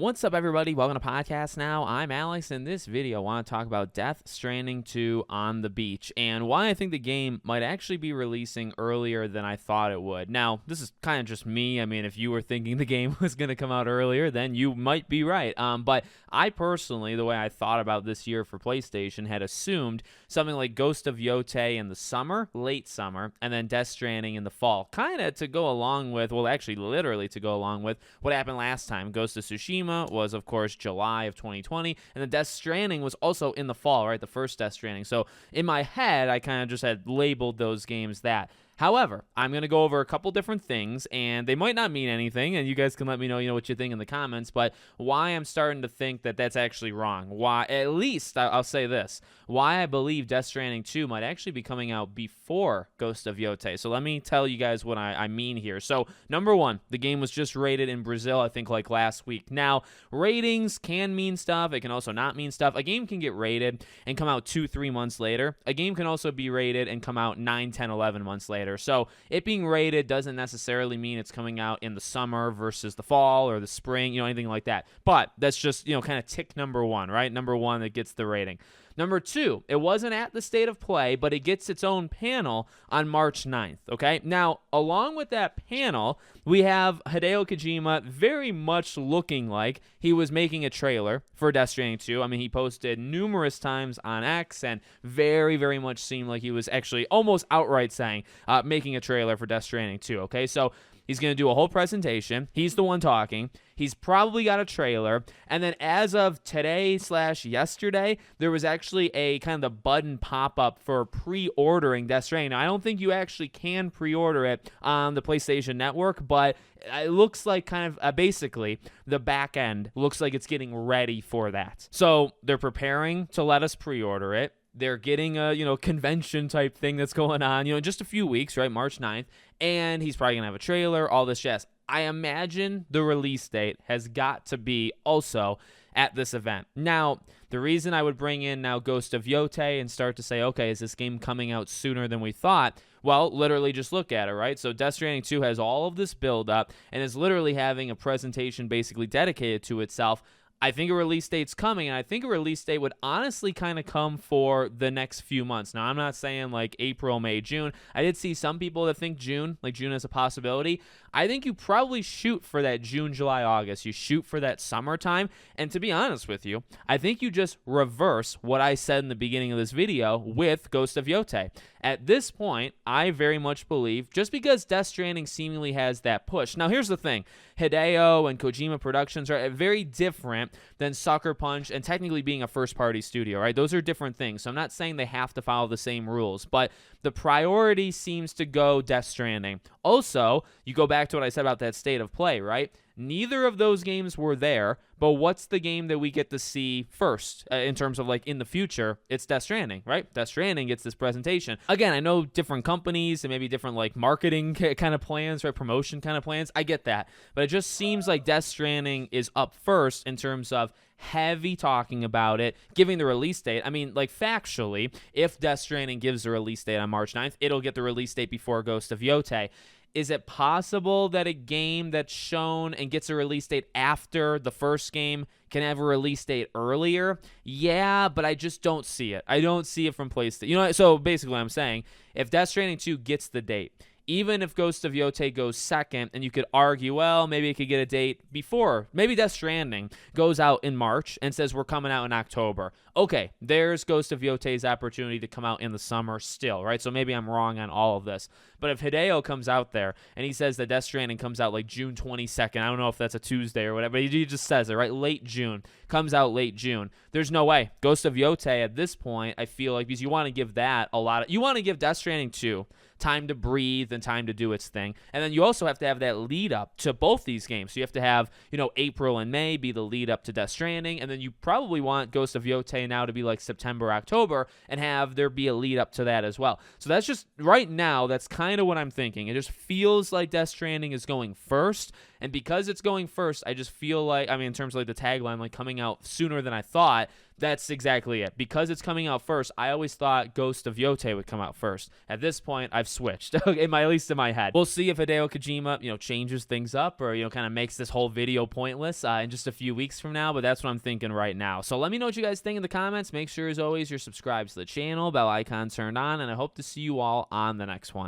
What's up, everybody? Welcome to Podcast Now. I'm Alex. In this video, I want to talk about Death Stranding 2 on the beach and why I think the game might actually be releasing earlier than I thought it would. Now, this is kind of just me. I mean, if you were thinking the game was going to come out earlier, then you might be right. But I personally, the way I thought about this year for PlayStation, had assumed something like Ghost of Yotei in the summer, late summer, and then Death Stranding in the fall. Kind of to go along with, well, actually literally to go along with what happened last time. Ghost of Tsushima was, of course, July of 2020, and then Death Stranding was also in the fall, right? The first Death Stranding. So in my head, I kind of just had labeled those games that. However, I'm going to go over a couple different things, and they might not mean anything, and you guys can let me know, what you think in the comments, but why I'm starting to think that that's actually wrong. Why, at least, I'll say this, why I believe Death Stranding 2 might actually be coming out before Ghost of Yotei. So let me tell you guys what I mean here. So, number one, the game was just rated in Brazil, I think, like last week. Now, ratings can mean stuff. It can also not mean stuff. A game can get rated and come out 2-3 months later. A game can also be rated and come out 9, 10, 11 months later. So it being rated doesn't necessarily mean it's coming out in the summer versus the fall or the spring, anything like that. But that's just, kind of tick number one, right? Number one that gets the rating. Number two, it wasn't at the State of Play, but it gets its own panel on March 9th, okay? Now, along with that panel, we have Hideo Kojima very much looking like he was making a trailer for Death Stranding 2. I mean, he posted numerous times on X and very, very much seemed like he was actually almost outright saying making a trailer for Death Stranding 2, okay? So he's going to do a whole presentation. He's the one talking. He's probably got a trailer. And then as of today/yesterday, there was actually a kind of the button pop-up for pre-ordering Death Stranding. Now, I don't think you actually can pre-order it on the PlayStation Network, but it looks like kind of basically the back end looks like it's getting ready for that. So they're preparing to let us pre-order it. They're getting a, convention type thing that's going on, in just a few weeks, right? March 9th. And he's probably going to have a trailer, all this jazz. I imagine the release date has got to be also at this event. Now, the reason I would bring in now Ghost of Yotei and start to say, okay, is this game coming out sooner than we thought? Well, literally just look at it, right? So Death Stranding 2 has all of this build up and is literally having a presentation basically dedicated to itself. I think a release date's coming, and I think a release date would honestly kind of come for the next few months. Now, I'm not saying like April, May, June. I did see some people that think June, like June is a possibility. I think you probably shoot for that June, July, August. You shoot for that summertime, and to be honest with you, I think you just reverse what I said in the beginning of this video with Ghost of Yotei. At this point, I very much believe, just because Death Stranding seemingly has that push. Now, here's the thing. Hideo and Kojima Productions are very different than Sucker Punch and technically being a first-party studio, right? Those are different things. So I'm not saying they have to follow the same rules, but the priority seems to go Death Stranding. Also, you go back to what I said about that State of Play, right? Neither of those games were there, but what's the game that we get to see first in terms of like in the future? It's Death Stranding, right? Death Stranding gets this presentation. Again, I know different companies and maybe different like marketing kind of plans, right? Promotion kind of plans. I get that. But it just seems like Death Stranding is up first in terms of heavy talking about it, giving the release date. I mean, like factually, if Death Stranding gives the release date on March 9th, it'll get the release date before Ghost of Yotei. Is it possible that a game that's shown and gets a release date after the first game can have a release date earlier? Yeah, but I just don't see it. I don't see it from PlayStation. So basically what I'm saying, if Death Stranding 2 gets the date, even if Ghost of Yotei goes second, and you could argue, well, maybe it could get a date before. Maybe Death Stranding goes out in March and says we're coming out in October. Okay, there's Ghost of Yotei's opportunity to come out in the summer still, right? So maybe I'm wrong on all of this. But if Hideo comes out there and he says that Death Stranding comes out like June 22nd, I don't know if that's a Tuesday or whatever, but he just says it, right? Late June. Comes out late June. There's no way. Ghost of Yotei at this point, I feel like, because you want to give that a lot of, you want to give Death Stranding 2 time to breathe and time to do its thing. And then you also have to have that lead up to both these games. So you have to have, April and May be the lead up to Death Stranding. And then you probably want Ghost of Yotei now to be like September, October, and have there be a lead up to that as well. So that's just, right now, that's kind of what I'm thinking. It just feels like Death Stranding is going first. And because it's going first, I just feel like, I mean, in terms of like the tagline, like coming out sooner than I thought, that's exactly it. Because it's coming out first, I always thought Ghost of Yote would come out first. At this point, I've switched, at least in my head. We'll see if Hideo Kojima, changes things up or, kind of makes this whole video pointless in just a few weeks from now, but that's what I'm thinking right now. So let me know what you guys think in the comments. Make sure, as always, you're subscribed to the channel, bell icon turned on, and I hope to see you all on the next one.